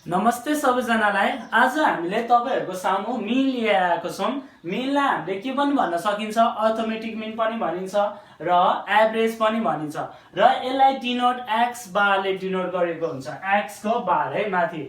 नमस्ते सबैजनालाई। आज हामीले तपाईहरुको सामु मिन लिएर आएको छौं। मिनलाई हामीले के पनि भन्न सकिन्छ, अर्थमेटिक मिन पनि भनिन्छ र एभरेज पनि भनिन्छ र यसलाई डिनोट एक्स बारले डिनोट गरेको हुन्छ, एक्स को बार है माथि।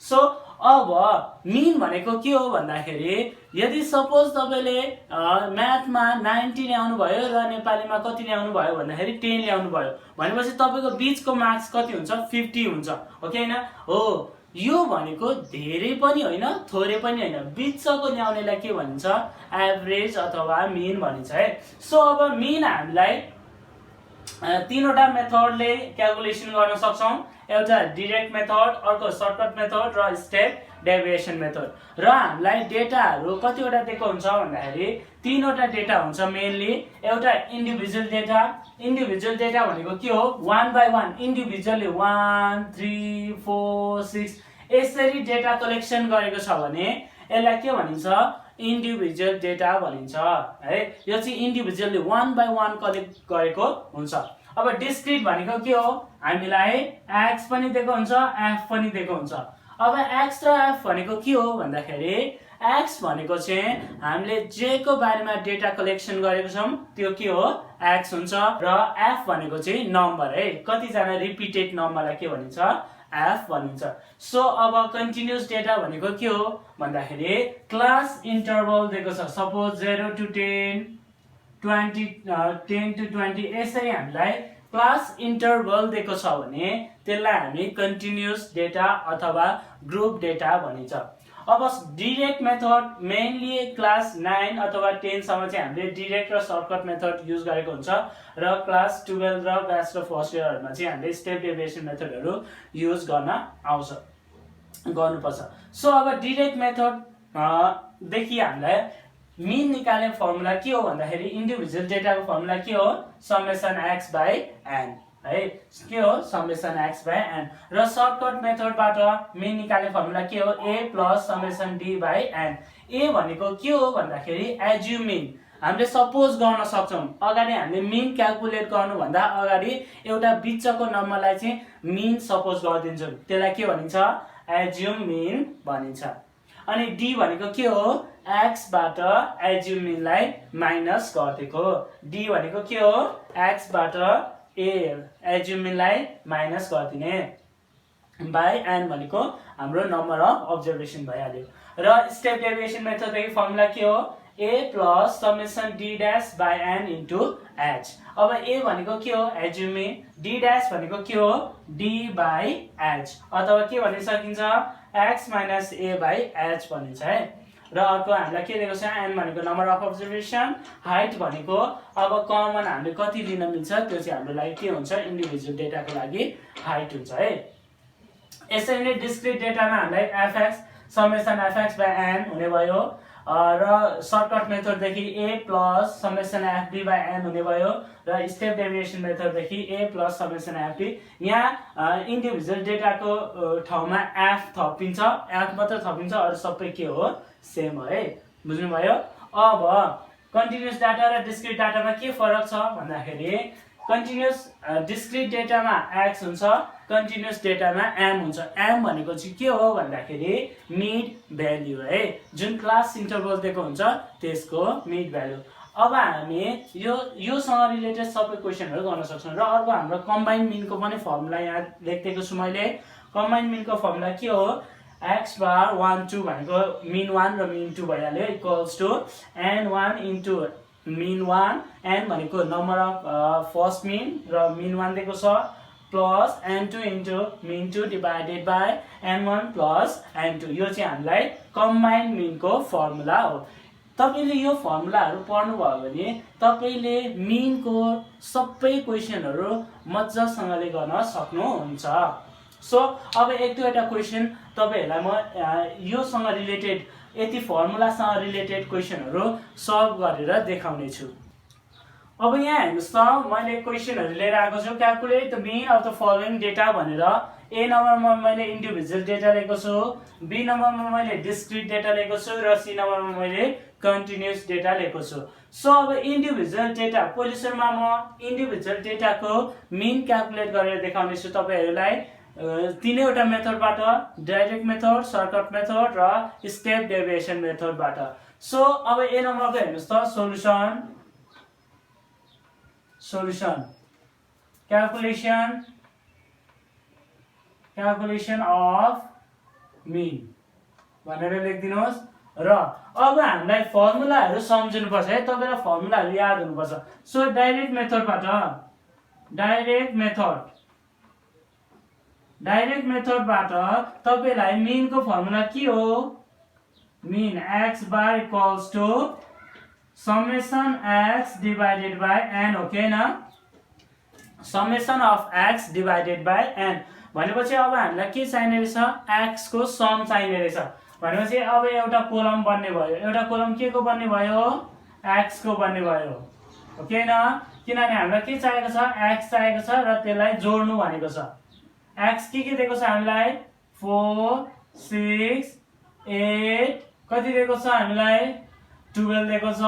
सो अब मिन भनेको के हो भन्दाखेरि यदि सपोज तपाईले म्याथमा 90 ल्याउनु भयो र नेपालीमा कति ल्याउनु भयो भन्दाखेरि 10 ल्याउनु भयो भनेपछि तपाईको बीचको मार्क्स कति हुन्छ, 50 हुन्छ, हो कि हैन? हो। यो भनेको धेरै पनि होइन, थोरै पनि होइन, बीचको ल्याउनेलाई के भनिन्छ, एभरेज अथवा मिन भनिन्छ है। सो अब मिन हामीलाई तीनवटा मेथडले क्याल्कुलेसन गर्न सक्छौं। एउटा डाइरेक्ट मेथड, अर्को सर्टकट मेथड र स्टेप डेभिएसन मेथड। र हामीलाई डेटाहरु कतिवटा दिएको हुन्छ भन्दाखेरि तीनवटा डेटा हुन्छ मेनली। एउटा इन्डिभिजुअल डेटा, इन्डिभिजुअल डेटा भनेको के हो, 1 बाइ 1 इन्डिभिजुअली 1 3 4 6 यसरी डेटा कलेक्सन गरेको छ भने यसलाई के भनिन्छ, इन्डिभिजुअल डेटा भनिन्छ है। यो चाहिँ इन्डिभिजुअली 1 बाइ 1 कलेक्ट गरेको हुन्छ। अब डिस्क्रिट भनेको के हो, हामीलाई एक्स पनि दिएको हुन्छ, एफ पनि दिएको हुन्छ। अब एक्स र एफ भनेको के हो भन्दाखेरि एक्स भनेको चाहिँ हामीले जे को बारेमा डेटा कलेक्सन गरेको छौं त्यो के हो, एक्स हुन्छ। र एफ भनेको चाहिँ नम्बर है, कति जना रिपिटेड नम्बरलाई के भनिन्छ, एफ भनिन्छ। सो अब कन्टिन्युअस डेटा भनेको के हो भन्दाखेरि क्लास इन्टरभल दिएको छ, सपोज 0 to 10 10 to 20 यसरी हामीलाई क्लास इन्टरभल दिएको छ भने त्यसलाई हामी कन्टिन्युअस डेटा अथवा ग्रुप डेटा भनिन्छ। अब डाइरेक्ट मेथड मेनली क्लास 9 अथवा 10 सम्म चाहिँ हामीले डाइरेक्ट र सर्टकट मेथड युज गरेको हुन्छ र क्लास 12 र ब्याचलर फर्स्ट इयरहरुमा चाहिँ हामीले स्टेप डेभिएसन मेथडहरु युज गर्नुपर्छ। सो अब डाइरेक्ट मेथड देखि हामीलाई मिन निकाल्ने फर्मुला के हो भन्दाखेरि इन्डिभिजुअल डेटाको फर्मुला के हो, समेसन एक्स बाइ एन है, के हो, समेसन एक्स बाइ एन। र सर्टकट मेथडबाट मिन निकाल्ने फर्मुला के हो, a plus summation d by n. A भनेको के हो भन्दाखेरि एज्युम मिन, हामीले सपोज गर्न सक्छौं। अगाडि हामीले मिन क्याल्कुलेट गर्नु भन्दा अगाडि एउटा बीचको नम्बरलाई चाहिँ मिन सपोज गरिदिन्छौं, त्यसलाई के भनिन्छ, एज्युम मिन भनिन्छ। अनि डी भनेको के हो, एक्स बाट एज्युम मिनलाई माइनस गरिदिएको। डी भनेको के हो, एक्स बाट एज्युम मिनलाई माइनस गरिदिने बाइ एन भनेको हाम्रो नम्बर अफ अब्जर्भेसन भइहाल्यो। र स्टेप डेभिएसन मेथडको फर्मुला के हो, a plus summation d dash by n into h. अब ए भनेको के हो, एज्युम मिन, डी ड्याश भनेको के हो, डी बाइ एच अथवा के भन्न सकिन्छ, x minus a by h भनिन्छ है। र अर्को हामीलाई के दिएको छ, एन भनेको नम्बर अफ अब्जर्भेसन, हाइट भनेको अब कमन हामीले कति लिन मिल्छ त्यो चाहिँ हाम्रो लागि के हुन्छ, इन्डिभिजुअल डेटाको लागि हाइट हुन्छ है। यसरी नै डिस्क्रिट डेटामा हामीलाई fx summation fx by n हुने भयो र सर्टकट मेथडदेखि a plus summation fd by n हुने भयो र स्टेप डेभिएसन मेथडदेखि ए प्लस समेसन एफडी। यहाँ इन्डिभिजुअल डेटाको ठाउँमा एफ थपिन्छ, एफ मात्र थपिन्छ, अरु सबै के हो, सेम है, बुझ्नुभयो। अब कन्टिन्युअस डाटा र डिस्क्रिट डाटामा के फरक छ भन्दाखेरि कन्टिन्युअस डिस्क्रिट डेटामा एक्स हुन्छ, कन्टिन्युअस डेटामा एम हुन्छ। एम भनेको चाहिँ के हो भन्दाखेरि मिड भ्यालु है, जुन क्लास इन्टरभल दिएको हुन्छ त्यसको मिड भ्यालु। अब हामी योसँग रिलेटेड सबै क्वेसनहरु गर्न सक्छौं। र अर्को हाम्रो कम्बाइन मिनको पनि फर्मुला यहाँ लेखिदिएको छु मैले। कम्बाइन मिनको फर्मुला के हो, एक्स बार 1 2 भनेको मिन 1 र मिन 2 भइहाल्यो, equals to n1 into mean 1, n भनेको नम्बर अफ फर्स्ट मिन र मिन 1 दिएको छ, plus n2 into mean 2 divided by n1 plus n2। यो चाहिँ हामीलाई कम्बाइन मिनको फर्मुला हो। तपाईले यो फर्मुलाहरु पढ्नु भयो भने तपाईले मिनको सबै क्वेशनहरु मज्जासँगले गर्न सक्नुहुन्छ। सो अब एक दुईवटा क्वेशन तपाईहरुलाई म योसँग रिलेटेड, यति फर्मुलासँग रिलेटेड क्वेशनहरु सल्भ गरेर देखाउने छु। अब यहाँ हेर्नुस् त, मैले क्वेशनहरु लिएर आएको छु। Calculate the mean of the following data भनेर ए नम्बरमा मैले इन्डिभिजुअल डेटा लिएको छु, बी नम्बरमा मैले डिस्क्रिट डेटा लिएको छु र सी नम्बरमा मैले कन्टिन्युअस डेटा लिएको छु। सो अब इन्डिभिजुअल डेटा पहिलो सुरुमा म इन्डिभिजुअल डेटाको मिन क्याल्कुलेट गरेर देखाउने छु तपाईहरुलाई। तीनैवटा मेथडबाट, डाइरेक्ट मेथड, सर्टकट मेथड र स्टेप डेभिएसन मेथडबाट। सो अब ए नम्बरको हेर्नुस् त सोलुसन क्याल्कुलेसन अफ मिन भनेर लेखिदिनुहोस्। र अब हामीलाई फर्मुलाहरू सम्झिनुपर्छ है, तपाईलाई फर्मुलाहरू याद हुनुपर्छ। सो डाइरेक्ट मेथडबाट तपाईलाई मिनको फर्मुला के हो? Mean x bar equals to summation x divided by n हो कि हैन? Summation of x divided by n भनेपछि अब हामीलाई के चाहिने रहेछ? x को सम चाहिने रहेछ। भनेपछि अब एउटा कोलम बन्ने भयो। एउटा कोलम के को बन्ने भयो? x को बन्ने भयो, हो कि हैन? किनभने हामीलाई के चाहिएको छ? x चाहिएको छ र त्यसलाई जोड्नु भनेको छ। x के दिएको छ हामीलाई? 4 6 8 कति दिएको छ हामीलाई? 12 दिएको छ,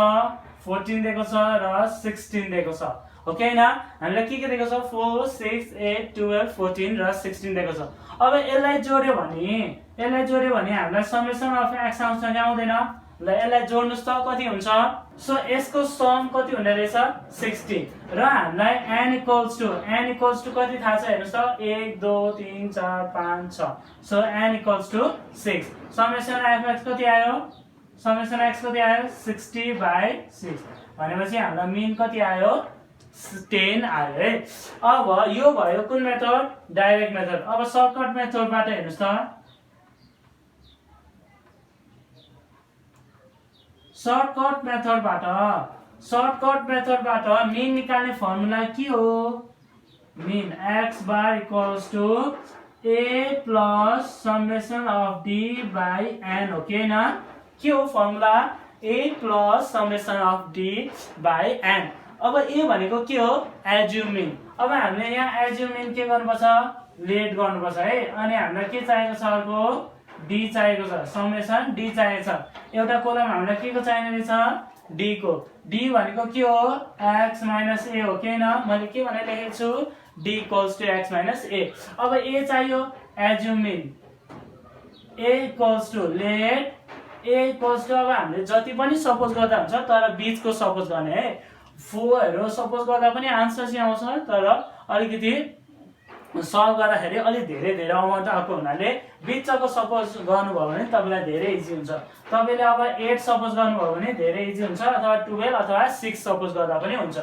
14 दिएको छ र 16 दिएको छ, हो कि हैन? हामीलाई के दिएको छ? 4 6 8 12 14 र 16 दिएको छ। अब यसलाई जोड्यो भने हामीलाई समेसन अफ x आउँछ कि आउँदैन? ल यसलाई जोड्नुस् त कति हुन्छ? सो यसको सम कति हुने रहेछ? 60 र हामीलाई n इक्वल्स टु कति थाहा छ हेर्नुस् त? 1 2 3 4 5 6। So n equals to 6। Summation x कति आयो? 60/6 भनेपछि हामीलाई मिन कति आयो? 10 आयो है। अब यो भयो कुन मेथड? Direct method. अब सर्टकट मेथडबाट हेर्नुस् त। सर्टकट मेथडबाट मिन निकाल्ने फर्मुला के हो? Mean x bar equals to a plus summation of d by n हो कि हैन? के हो formula? a plus summation of d by n। अब a भनेको के हो? Assume mean. अब हामीले यहाँ एज्युम मिन के गर्नुपर्छ? लेट गर्नुपर्छ है। अनि हामीलाई के चाहिएको छ? अर्को d चाहिएको छ, समेसन d चाहिएको छ। एउटा कोलम हामीलाई के को चाहिने रहेछ? d को। d भनेको के हो? x माइनस a हो कि हैन? मैले के भनेर लेखेको छु? d equals to x minus a। अब a चाहियो, assume mean. a equals to let, a equals to अब हामीले जति पनि सपोज गर्दा हुन्छ, तर बीचको सपोज गर्ने है। 4 हरू सपोज गर्दा पनि आन्सर चाहिँ आउँछ, तर अलिकति सल्भ गर्दाखेरि अलिक धेरै अमाउन्ट आएको हुनाले बीचको सपोज गर्नुभयो भने तपाईलाई धेरै इजी हुन्छ। तपाईले अब 8 सपोज गर्नुभयो भने धेरै इजी हुन्छ, अथवा 12 अथवा 6 सपोज गर्दा पनि हुन्छ।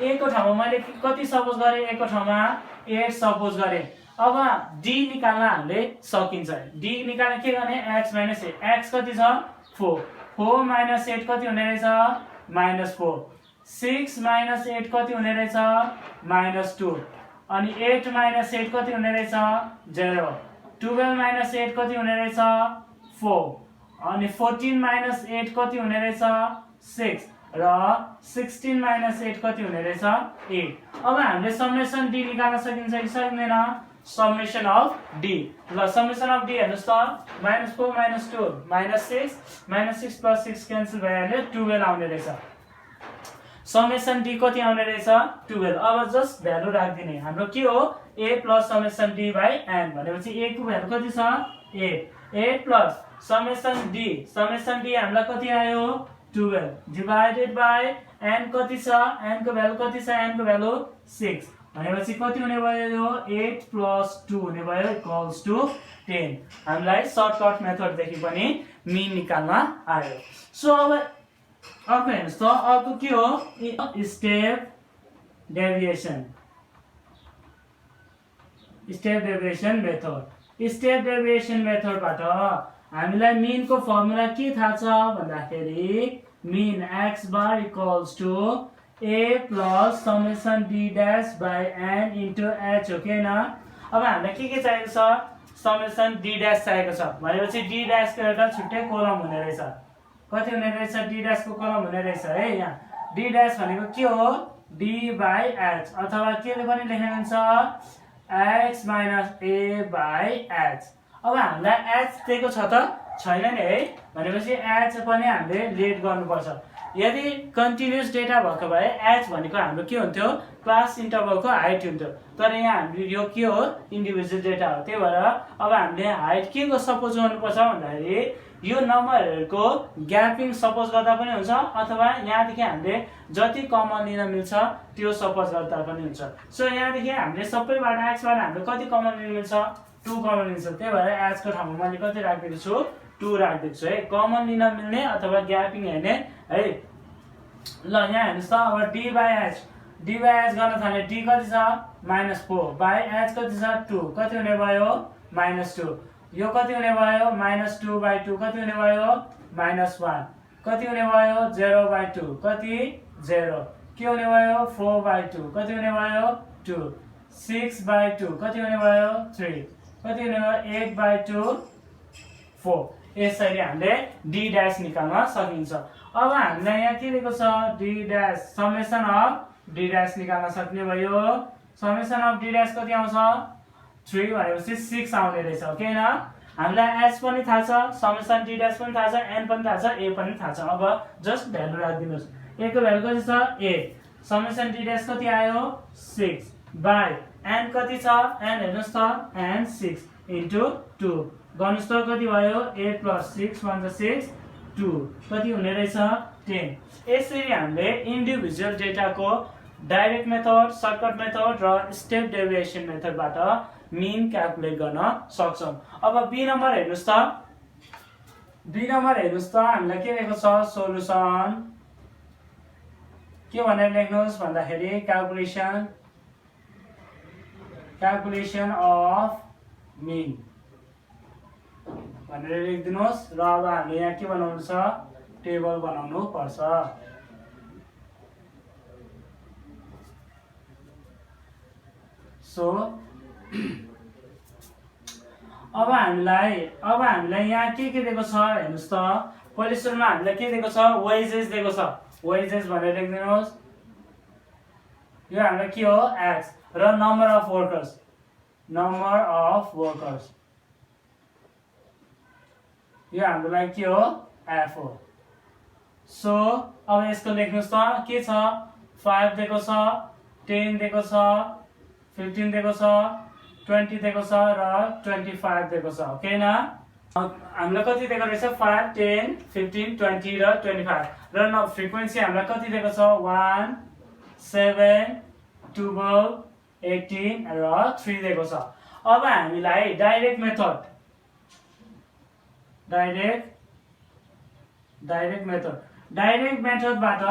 a को ठाउँमा मैले कति सपोज गरे? a को ठाउँमा 8 सपोज गरे। अब d निकाल्न हामीले सकिन्छ। d निकाल्न के गर्ने? x minus a। x कति छ? 4। 4 माइनस 8 कति हुने रहेछ? -4। 6 माइनस 8 कति हुने रहेछ? -2। अनि 8 माइनस 8 कति हुने रहेछ? 0। 12 माइनस 8 कति हुने रहेछ? 4। अनि 14 माइनस 8 कति हुने रहेछ? 6 र 16 माइनस 8 कति हुने रहेछ? 8। अब हामीले समेसन d निकाल्न सकिन्छ कि सकिँदैन? Summation of d। ल समेसन अफ d हेर्नुस् त। -4 -2 -6 प्लस 6 क्यान्सल भइहाल्यो, 12 आउने रहेछ। समेसन d कति आउने रहेछ? 12। अब जस्ट भ्यालु राखिदिने। हाम्रो के हो? a plus summation d by n भनेपछि a को भ्यालु कति छ? 8। 8 प्लस समेसन d हामीलाई कति आयो? 12 डिवाइडेड बाई n कति छ? n को भ्यालु कति छ? n को भ्यालु 6 भनेपछि कति हुने भयो? 8 प्लस 2 हुने भयो इक्वल्स टु 10। हामीलाई सर्टकट मेथडदेखि पनि मिन निकाल्न आयो। सो अब अर्को हेर्नुस् त। अर्को के हो? Step deviation method. Step deviation मेथडबाट हामीलाई मिन को फर्मुला के थाहा छ भन्दाखेरि mean x bar equals to a plus summation d dash by n into h हो कि हैन? अब हामीलाई के चाहिएको छ? समेसन d डैश चाहिएको छ भनेपछि d डैश को एउटा छुट्टै कोलम हुने रहेछ। कति हुने रहेछ? d डैश को कोलम हुने रहेछ है। यहाँ d डैश भनेको के हो? d बाई h, अथवा के पनि लेख्न मिल्छ? x minus a by h। अब हामीलाई h दिएको छ त? छैन नि है। भनेपछि h पनि हामीले लेट गर्नुपर्छ। यदि कन्टिन्युस डेटा भएको भए एच भनेको हाम्रो के हुन्थ्यो क्लास इन्टरभलको हाइट हुन्थ्यो तर यहाँ हामीले यो के हो इन्डिभिजुअल डेटा हो त्यही भएर अब हामीले हाइट के को सपोज गर्नुपर्छ भन्दाखेरि यो नम्बरहरूको ग्यापिङ सपोज गर्दा पनि हुन्छ अथवा यहाँदेखि हामीले जति कमन लिन मिल्छ त्यो सपोज गर्दा पनि हुन्छ सो यहाँदेखि हामीले सबैबाट एक्सबाट हामीले कति कमन लिन मिल्छ 2 कमन लिन्छ त्यही भएर एच को ठाउँमा मैले कति राखिदिएको छु 2 राखिदिएको छु है कमन लिन मिल्ने अथवा ग्यापिङ हेर्ने है ल यहाँ हेर्नुहोस् त अब डी बाई एच गर्न थाले डी कति छ -4 बाई एच कति छ 2 कति हुने भयो -2 यो कति हुने भयो -2 बाई 2 कति हुने भयो -1 कति हुने भयो 0 बाई 2 कति 0 के हुने भयो 4 बाई 2 कति हुने भयो 2 6 बाई 2 कति हुने भयो 3 कति हुने भयो 8 बाई 2 4 यसरी हामीले डी ड्यास निकाल्न सकिन्छ अब हामीलाई यहाँ के दिएको छ D dash summation of D dash निकाल्न सक्ने भयो समेसन अफ डी ड्यास कति आउँछ 3 भनेपछि 6 आउने रहेछ ओके न हामीलाई एच पनि थाहा छ समेसन डी ड्यास पनि थाहा छ एन पनि थाहा छ ए पनि थाहा छ अब जस्ट भ्यालु राखिदिनुस् ए को भ्यालु कति छ 8 समेसन डी ड्यास कति आयो 6 बाई एन कति छ एन हेर्नुस् त एन 6 इन्टु 2 गर्नुस् त कति भयो 8 + 6 = 6 2 कति हुने रहेछ 10 यसरी हामीले इन्डिभिजुअल डेटाको डाइरेक्ट मेथड सर्टकट मेथड र स्टेप डेभिएसन मेथडबाट मीन क्याल्कुलेट गर्न सक्छौं अब बी नम्बर हेर्नुस् त हामीलाई के दिएको छ सोलुसन के भनेर लेख्नुस् भन्दाखेरि क्याल्कुलेसन अफ मीन भनेर लेखिदिनुस् र अब हामीले यहाँ के बनाउनु छ टेबल बनाउनु पर्छ सो अब हामीलाई यहाँ के दिएको छ हेर्नुस् त पहिले सुरुमा हामीलाई के दिएको छ वेजेस दिएको छ वेजेस भनेर लेखिदिनुस् यो हामीलाई के हो एक्स र नम्बर अफ वर्कर्स यो हाम्रो लागि के हो एफ हो सो अब यसको लेख्नुस् त के छ 5 दिएको छ 10 दिएको छ 15 दिएको छ 20 दिएको छ र 25 दिएको छ ओके न हामीलाई कति दिएको रहेछ 5 10 15 20 र 25 र न फ्रिक्वेन्सी हामीलाई कति दिएको छ 1 7 12 18 र 3 दिएको छ अब हामीलाई डाइरेक्ट मेथडबाट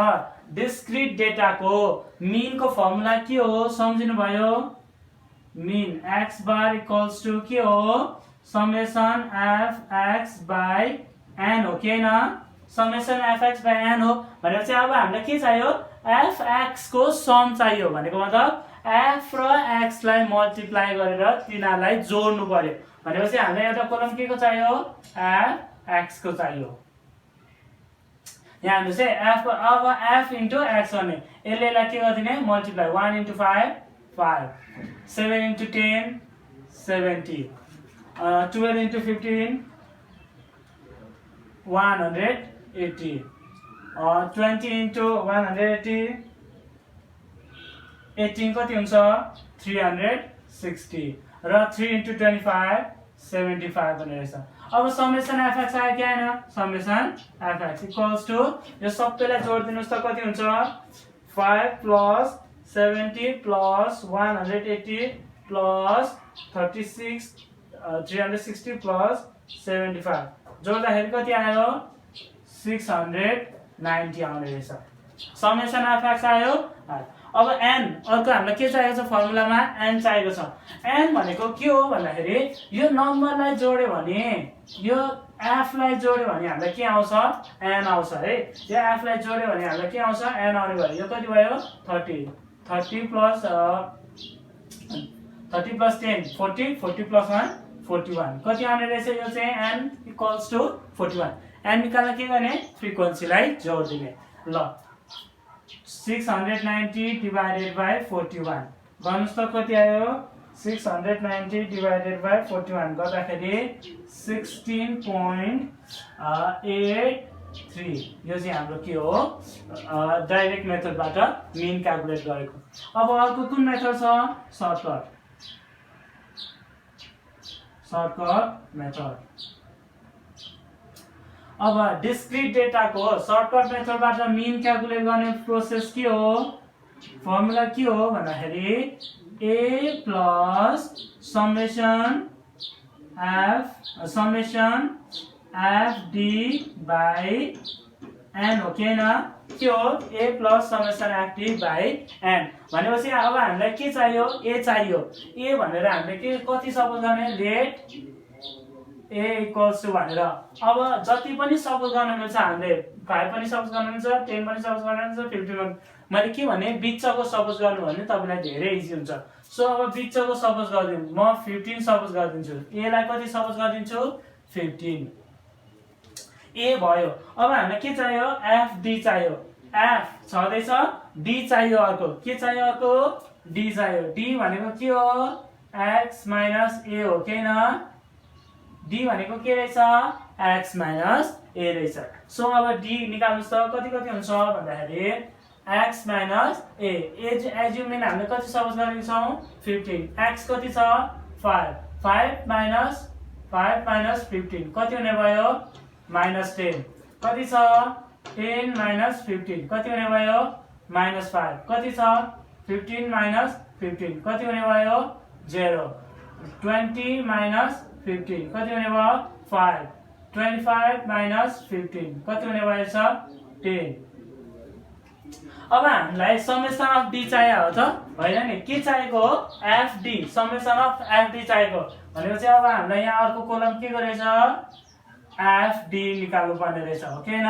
डिस्क्रिट डेटाको मीन को फर्मुला के हो सम्झिनु भयो मीन x बार इक्वल्स टु के हो समेसन fx बाई n हो के न समेसन fx बाई n हो भनेपछि अब हामीलाई के चाहियो fx को सम चाहियो भनेको मतलब f र x लाई मल्टिप्लाई गरेर तिनीहरुलाई जोड्नु पर्यो भनेपछि हामीलाई एउटा कोलम के को चाहियो fx को चाहियो यहाँ हेर्नुस् है अब f इन्टु x गर्ने यसले यसलाई के गरिदिने multiply 1 into 5 5 7 into 10 70 12 into 15 180 20 into 180 18 कति हुन्छ 360 र 3 इन्टु 25 75 हुने रहेछ अब समेसन fx आयो कि आएन समेसन fx इक्वल्स टु यो सबैलाई जोड्दिनुस् त कति हुन्छ 5 प्लस 70 प्लस 180 प्लस 36 360 प्लस 75 जोड्दाखेरि कति आयो 690 आउने रहेछ समेसन fx आयो अब n अर्को हामीलाई के चाहिएको छ फर्मुलामा n चाहिएको छ n भनेको के हो भन्दाखेरि यो नम्बरलाई जोड्यो भने यो f लाई जोड्यो भने हामीलाई के आउँछ n आउँछ है यो f लाई जोड्यो भने हामीलाई के आउँछ n आउने भयो यो कति भयो 30 प्लस 10 40 40 प्लस 1 41 कति आउने रहेछ यो चाहिँ n इक्वल्स टु 41 n निकाल्न के गर्ने फ्रिक्वेन्सीलाई जोड्दिने ल 690 divided by 41 गर्नुस् त कति आयो 690 divided by 41 गर्दाखेरि 16.8 3 यो चाहिँ हाम्रो के हो डाइरेक्ट मेथडबाट मिन क्याल्कुलेट गरेको। अब अर्को कुन मेथड छ सर्टकट मेथड। अब डिस्क्रिट डेटाको सर्टकट मेथडबाट मिन क्याल्कुलेट गर्ने प्रोसेस के हो फर्मुला के हो भन्दाखेरि a plus summation f d by n हो कि हैन के हो a plus summation f d by n भनेपछि अब हामीलाई के चाहियो a चाहियो a भनेर हामीले के कति सपोज गर्ने लेट a इक्वल्स टु भनेर अब जति पनि सपोज गर्न मिल्छ हामीले 5 पनि सपोज गर्न मिल्छ 10 पनि सपोज गर्न मिल्छ 15 पनि मैले के भने बिचको सपोज गर्नु भने तपाईलाई धेरै इजी हुन्छ। सो अब बिचको सपोज गर्दिन म 15 सपोज गर्दिन्छु a लाई कति सपोज गर्दिन्छु 15 a भयो। अब हामीलाई के चाहियो f d चाहियो f छदैछ d चाहियो अर्को के चाहियो अर्को d चाहियो d भनेको के हो x minus a हो के हैन d भनेको के रहेछ x minus a रहेछ। सो अब d निकाल्नुस् त कति कति हुन्छ भन्दाखेरि x minus a एज्युमिन हामीले कति सपोज गरेको छौं 15 x कति छ 5 minus 15 कति हुने भयो -10 कति छ 10 minus 15 कति हुने भयो -5 कति छ 15 minus 15 कति हुने भयो 0 20 minus 15 कति हुने भयो 5 25 minus 15 कति हुने भयो 10। अब हामीलाई समेसन अफ d चाहियो हो त हैन नि के चाहिएको हो fd समेसन अफ fd चाहिएको भनेपछि अब हामीलाई यहाँ अर्को कोलम के गरेछ fd निकाल्नु पर्ने रहेछ हो के हैन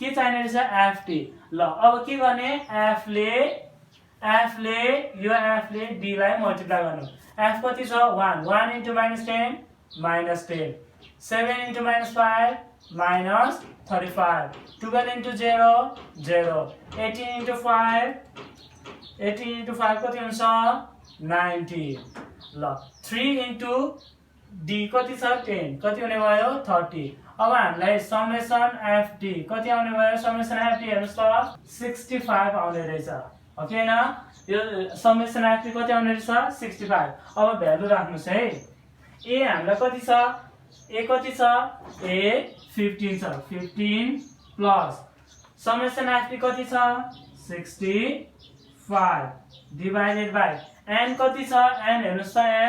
के चाहिने रहेछ fd ल अब के गर्ने f ले यो f ले d लाई मल्टिप्लाई गर्नु f कति छ 1 into -10 -10 7 into -5 -35 12 into 0 0 18 into 5 कति हुन्छ 90 ल 3 into d कति छ 10 कति हुने भयो 30। अब हामीलाई समेसन fd कति आउने भयो समेसन fd हेर्नुस् त 65 आउने रहेछ हो कि हैन यो समेसन fd कति आउने रहेछ 65। अब भ्यालु राख्नुस् है a हामीलाई कति छ a कति छ a 15 छ 15 प्लस समेसन fd कति छ 65 डिवाइडेड बाइ n कति छ n हेर्नुस् त n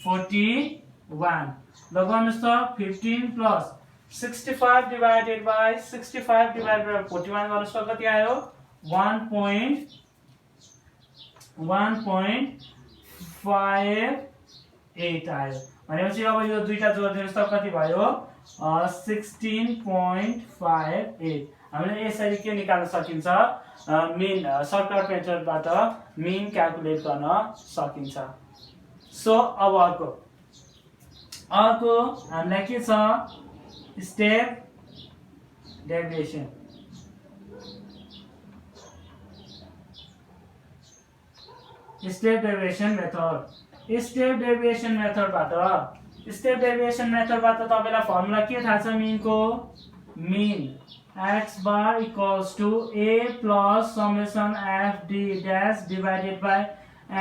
41 ल गर्नुस् त 15 प्लस 65 डिवाइडेड बाइ 41 गर्नुस् त कति आयो 1.58 आयो भनेपछि अब यो दुईटा जोड्दिनुस् त कति भयो 16.58 हामीले यसरी के निकाल्न सकिन्छ मिन सर्टकट मेथडबाट मिन क्याल्कुलेट गर्न सकिन्छ। सो अब अर्को हामीलाई के छ स्टेप डेभिएसन मेथडबाट तपाईलाई फर्मुला के थाहा छ मिनको mean x bar equals to a plus summation f d dash divided by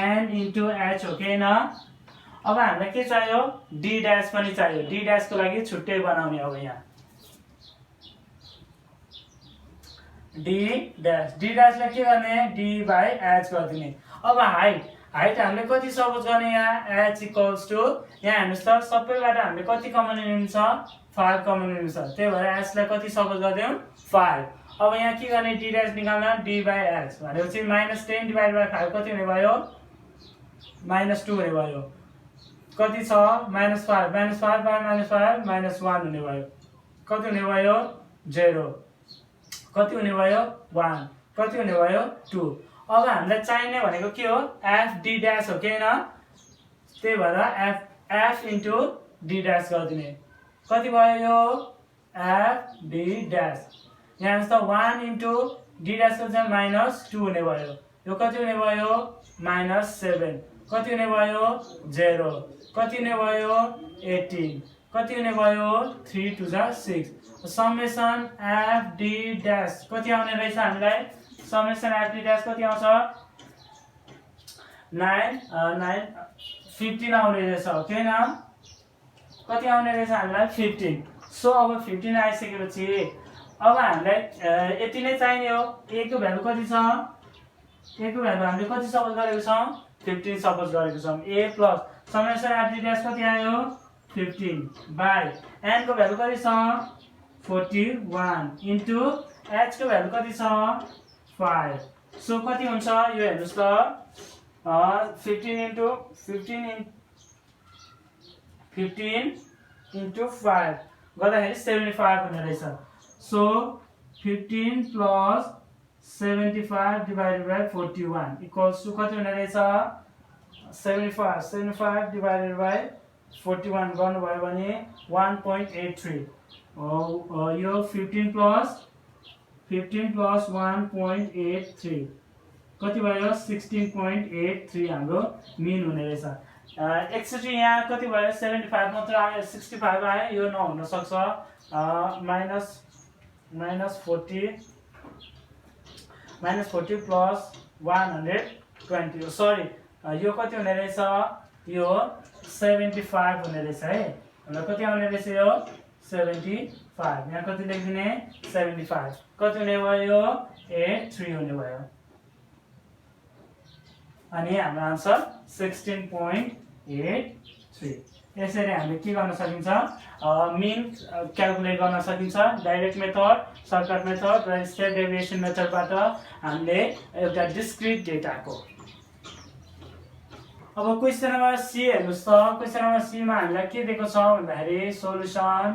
n into h हो के न। अब हामीलाई के चाहियो d dash पनि चाहियो d dash को लागि छुट्टै बनाउने अब यहाँ d dash लाई के गर्ने d by h गरिदिने। अब हाइट हामीले कति सपोज गर्ने यहाँ h equals to यहाँ हेर्नुस् त सबैबाट हामीले कति कमन लिन्छ 5 कमन लिन्छ त्यही भएर h लाई कति सपोज गर्दियौ 5। अब यहाँ के गर्ने d dash निकाल्न d by h भनेपछि -10 डिवाइड बाइ 5 कति हुने भयो -2 हुने भयो कति छ -5 by -5 -1 हुने भयो कति हुने भयो 0 कति हुने भयो 1 कति हुने भयो 2। अब हामीलाई चाहिने भनेको के हो f d dash हो के हैन त्यही भएर f into d dash गरिदिने कति भयो यो f d dash यहाँ त 1 into d dash को चाहिँ -2 हुने भयो यो कति हुने भयो -7 कति हुने भयो 0 कति हुने भयो 18 कति हुने भयो 3 2 जा 6 समेसन एफ डी ड्यास कति आउने रहेछ हामीलाई समेसन एफ डी ड्यास कति आउँछ 15 आउने रहेछ ओके न कति आउने रहेछ हामीलाई 15 सो अब 15 आइसकेपछि अब हामीलाई यति नै चाहिने हो a को भ्यालु कति छ a को भ्यालु हामीले कति सपोज गरेको छौं 15 सपोज गरेको छौं a plus summation F D dash कति आयो 15 बाइ n को भ्यालु कति छ 41 इन्टु h को भ्यालु कति छ 5 सो कति हुन्छ यो हेर्नुस् त 15 into 5 गर्दाखेरि 75 हुने रहेछ so 15 plus 75 divided by 41 equals to कति हुने रहेछ 75 divided by 41 गर्नुभयो भने 1.83 यो 15 plus 1.83 कति भयो 16.83 हाम्रो मिन हुने रहेछ एक्चुअली यहाँ कति भयो 75 मात्र आयो 65 आयो यो नहुन सक्छ -40 plus 120 सरी यो कति हुने रहेछ यो 75 हुने रहेछ है हामीलाई कति आउने रहेछ यो 75 यहाँ कति लेखिदिने 75 कति हुने भयो 83 हुने भयो अनि हाम्रो आन्सर 16.83 यसरी हामीले के गर्न सकिन्छ मिन क्याल्कुलेट गर्न सकिन्छ डाइरेक्ट मेथड सर्टकट मेथड र स्टेप डेभिएसन मेथडबाट हामीले एउटा डिस्क्रिट डेटाको अब क्वेशन नम्बर सी हेर्नुस् त क्वेशन नम्बर सी मा हामीलाई के दिएको छ भन्दाखेरि सोलुसन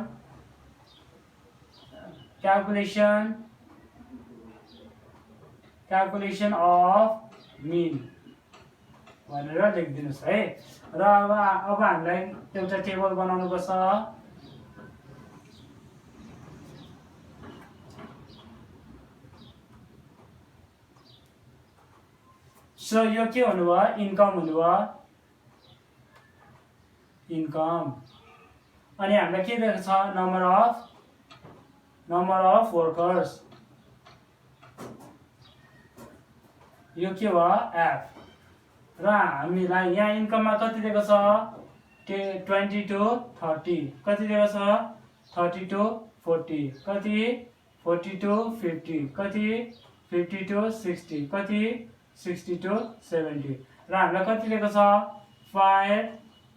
क्याल्कुलेसन अफ मिन भनेर लेखिदिनुस् है र अब हामीलाई एउटा टेबल बनाउनु पर्छ सो यो के हुनु भयो इन्कम हुनु भयो इन्कम अनि हामीलाई के दिएको छ नम्बर अफ वर्कर्स यो के भयो एफ र हामीलाई यहाँ इन्कममा कति दिएको छ 20 to 30 कति दिएको छ 30 to 40 कति 40 to 50 कति 50 to 60 कति 60 to 70 र हामीलाई कति दिएको छ 5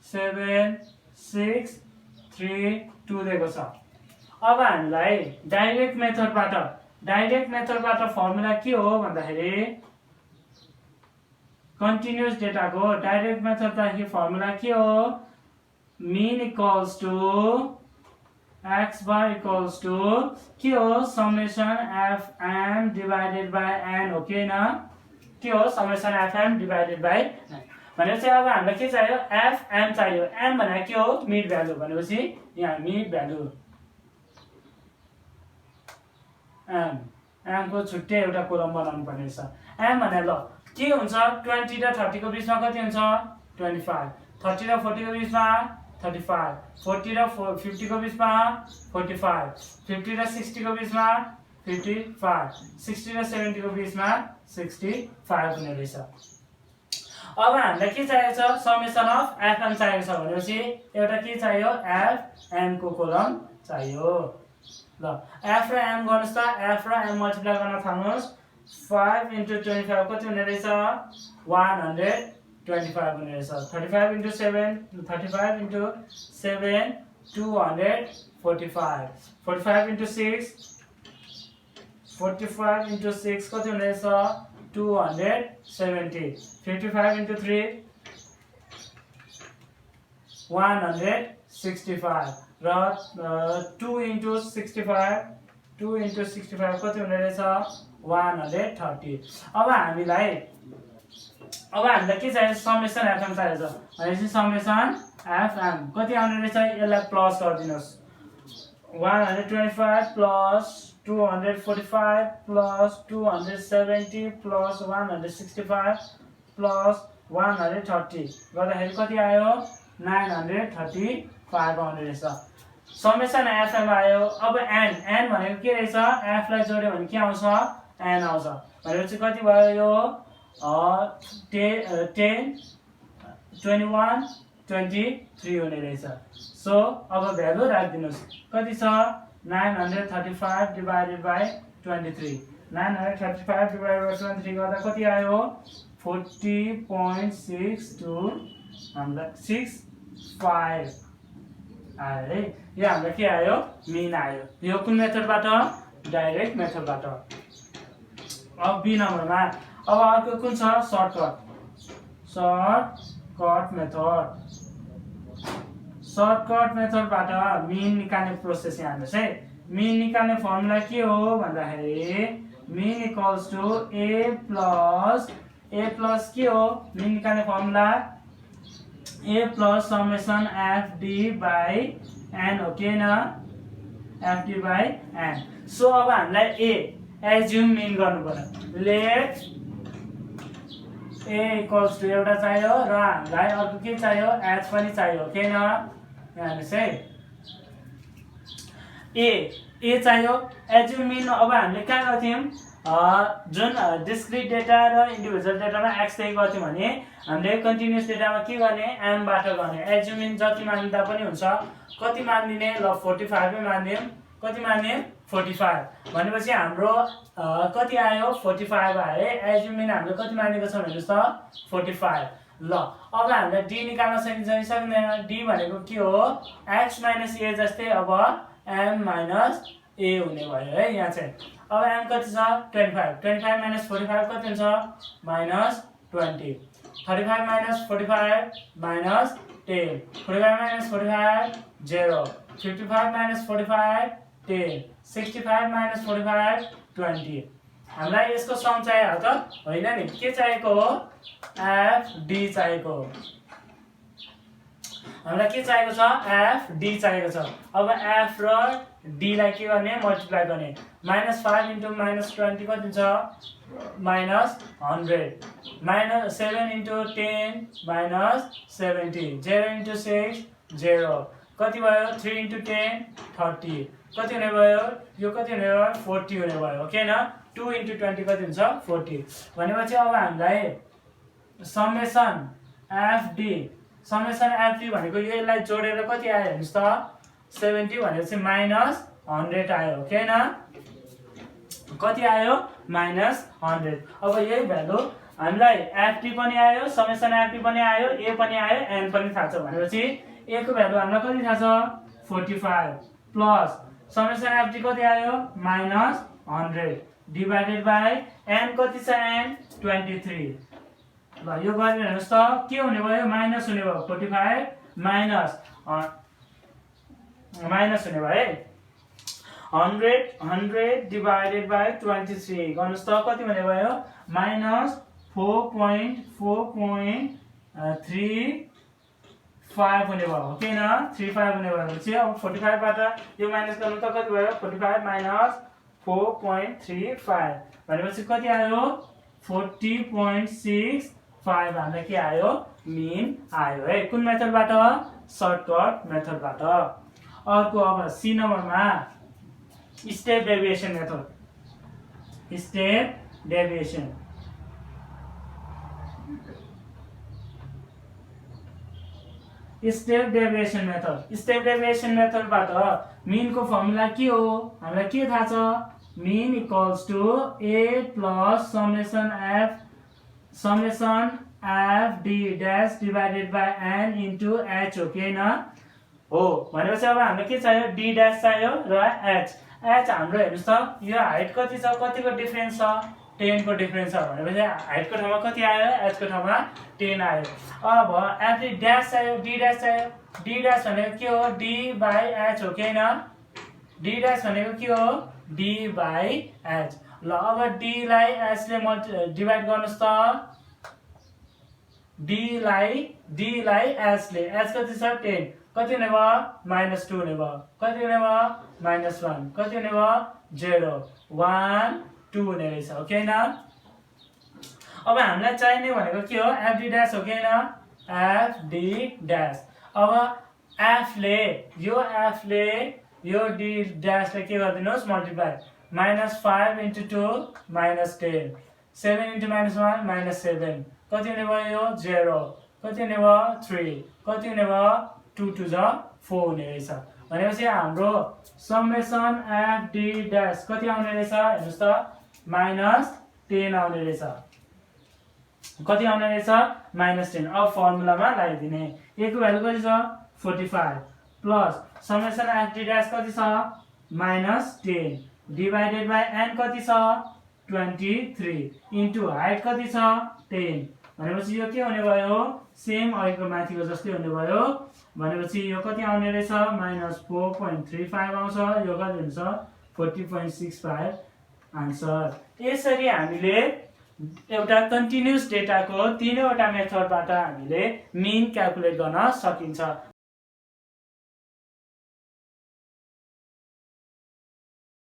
7 6 3 2 दिएको छ अब हामीलाई डाइरेक्ट मेथडबाट फर्मुला के हो भन्दाखेरि कन्टिन्युअस डेटा को डाइरेक्ट मेथड का फर्मुला के हो mean equals to x bar equals to के हो summation fm divided by n हो के न के हो summation fm divided by n भनेपछि अब हामीलाई के चाहियो fm चाहियो m भनेको के हो मिड भ्यालु भनेपछि यहाँ मिड भ्यालु m को छुट्टै एउटा कोलम बनाउनु पर्ने छ m भने ल के हुन्छ 20 र 30 को बीचमा कति हुन्छ 25 30 र 40 को बीचमा 35 40 र 50 को बीचमा 45 50 र 60 को बीचमा 55 60 र 70 को बीचमा 65 हुने रहेछ अब हामीलाई के चाहिएको छ समेसन अफ fm चाहिएको छ भनेपछि एउटा के चाहियो fm को कोलम चाहियो ल f र m गर्नुस् त f र m मल्टिप्लाई गर्न थाल्नुस् 5 into 25 कति हुने रहेछ 125 हुने रहेछ 35 into 7 35 into 7 245 45 into 6 45 into 6 कति हुने रहेछ 270 55 into 3 165 र 2 into 65 कति हुने रहेछ 130 अब हामीलाई के चाहियो समेसन fm चाहिएको छ भनेपछि समेसन fm कति आउने रहेछ यसलाई plus गरिदिनुस् 125 plus 245 plus 270 plus 165 plus 130 गर्दाखेरि कति आयो 935 5 आउने रहेछ समेसन एफएम आयो अब एन भनेको के रहेछ एफ लाई जोड्यो भने के आउँछ एन आउँछ भनेपछि कति भयो यो 10 21 23 हुने रहेछ सो अब भ्यालु राखिदिनुस् कति छ 935 डिवाइडेड बाइ 23 935 डिवाइडेड बाइ 23 गर्दा कति आयो 40.62 हामीलाई 65 आयो है यो हाम्रो के आयो मिन आयो यो कुन मेथडबाट डाइरेक्ट मेथडबाट अब बी नम्बरमा अब अर्को कुन छ सर्टकट मेथडबाट मिन निकाल्ने प्रोसेस यहाँ हेर्नुहोस् है मिन निकाल्ने फर्मुला के हो भन्दाखेरि mean equals to a plus के हो मिन निकाल्ने formula a plus summation F d by n हो के न of d by n so अब हामीलाई एज्युम मिन गर्नु पर्यो लेट ए इक्वल्स टु एउटा चाहियो र हामीलाई अर्को के चाहियो एच पनि चाहियो के न हेर्नुहोस् है ए चाहियो एज्युम मिन अब हामीले कहाँ गर्थ्यौँ जुन डिस्क्रिट डेटा र इन्डिभिजुअल डेटामा एक्स त्यही गर्थ्यौँ भने हामीले कन्टिन्युस डेटामा के गर्ने एमबाट गर्ने एज्युम मिन जति मान्दा पनि हुन्छ कति मानिदिने ल 45 नै मानिदियौँ कति मान्ने 45 भनेपछि हाम्रो कति आयो 45 आयो एज्युम मिन हामीले कति मानेको छ भन्नुस् त 45 ल अब हामीले डी निकाल्न सकिन्छ कि सक्दैन डी भनेको के हो x - a जस्तै अब m - a हुने भयो है यहाँ चाहिँ अब m कति छ 25 25 - 45 कति हुन्छ -20 35 - 45 -10 45 - 45 0 55 - 45 10 65 - 45 20 हामीलाई यसको सम चाहियो त होइन नि के चाहिएको हो एफ डी चाहिएको हो हामीलाई के चाहिएको छ एफ डी चाहिएको छ अब एफ र डी लाई के गर्ने मल्टिप्लाई गर्ने -5 * -20 कति हुन्छ -100 -7 * 10 -70 0 * 6 0 कति भयो 3 * 10 30 कति हुने भयो यो कति हुने भयो 40 हुने भयो ओके न 2 * 20 कति हुन्छ 40 भनेपछि अब हामीलाई समेसन एफडी भनेको यसलाई जोडेर कति आयो हेर्नुस् त 70 भनेपछि -100 आयो ओके न कति आयो -100 अब यही भ्यालु हामीलाई एफडी पनि आयो समेसन एफडी पनि आयो ए पनि आयो एन पनि थाहा छ भनेपछि ए को भ्यालु हामीलाई कति थाहा छ 45 प्लस समेसन एफडी कति आयो -100 डिवाइडेड बाइ एन कति छ एन 23 ल यो गरेर हेर्नुस् त के हुने भयो माइनस हुने भयो 45 माइनस हुने भयो 100 डिवाइडेड बाइ 23 गर्नुस् त कति हुने भयो -4.35 हुने भयो ओके न 35 हुने भएपछि अब 45 बाट यो माइनस गर्नु त कति भयो 45 माइनस 4.35 भनेपछि कति आयो 40.65 हामीलाई के आयो मिन आयो है कुन मेथडबाट सर्टकट मेथडबाट अर्को अब सी नम्बरमा step deviation method step deviation step deviation मेथडबाट मिन को फर्मुला के हो हामीलाई के थाहा छ mean equals to a plus summation F d dash divided by n into h हो के न हो भनेपछि अब हामीलाई के चाहियो d डैश चाहियो र h हाम्रो हेर्नुस् त यो हाइट कति छ कतिको डिफरेन्स छ 10 को डिफरेन्स छ भनेपछि हाइट को ठाउँमा कति आयो h को ठाउँमा 10 आयो अब f डी डैश चाहियो d डैश चाहियो d डैश भनेको के हो d बाइ h हो के न d डैश भनेको के हो d बाइ h ल अब d लाई h ले डिवाइड गर्नुस् त d लाई h ले h कति छ 10 कति हुने भयो -2 हुने भयो कति हुने भयो -1 कति हुने भयो 0 1 2 हुने रहेछ ओके न अब हामीलाई चाहिने भनेको के हो एफ डी डैश हो के न एफ डी डैश अब एफले यो डी ड्यासले के गरिदिनुहोस् मल्टिप्लाई -5 × 2 -10 7 × -1 -7 कति हुने भयो यो 0 कति हुने भयो 3 कति हुने भयो 2 2 जा 4 हुने रहेछ भनेपछि हाम्रो समेसन एफ डी ड्यास कति आउने रहेछ हेर्नुस् त -10 आउने रहेछ कति आउने रहेछ -10 अब फर्मुलामा लगाइदिने a को भ्यालु कति छ 45 plus summation F D dash कति छ -10 डिभाइडेड बाइ n कति छ 23 इन्टु हाइट कति छ 10 भनेपछि यो के हुने भयो सेम अहिलेको माथिको जस्तै हुने भयो भनेपछि यो कति आउने रहेछ -4.35 आउँछ यो कति हुन्छ 40.65 आन्सर यसरी हामीले एउटा कन्टिन्युअस डेटाको तीनैवटा मेथडबाट हामीले मिन क्याल्कुलेट गर्न सकिन्छ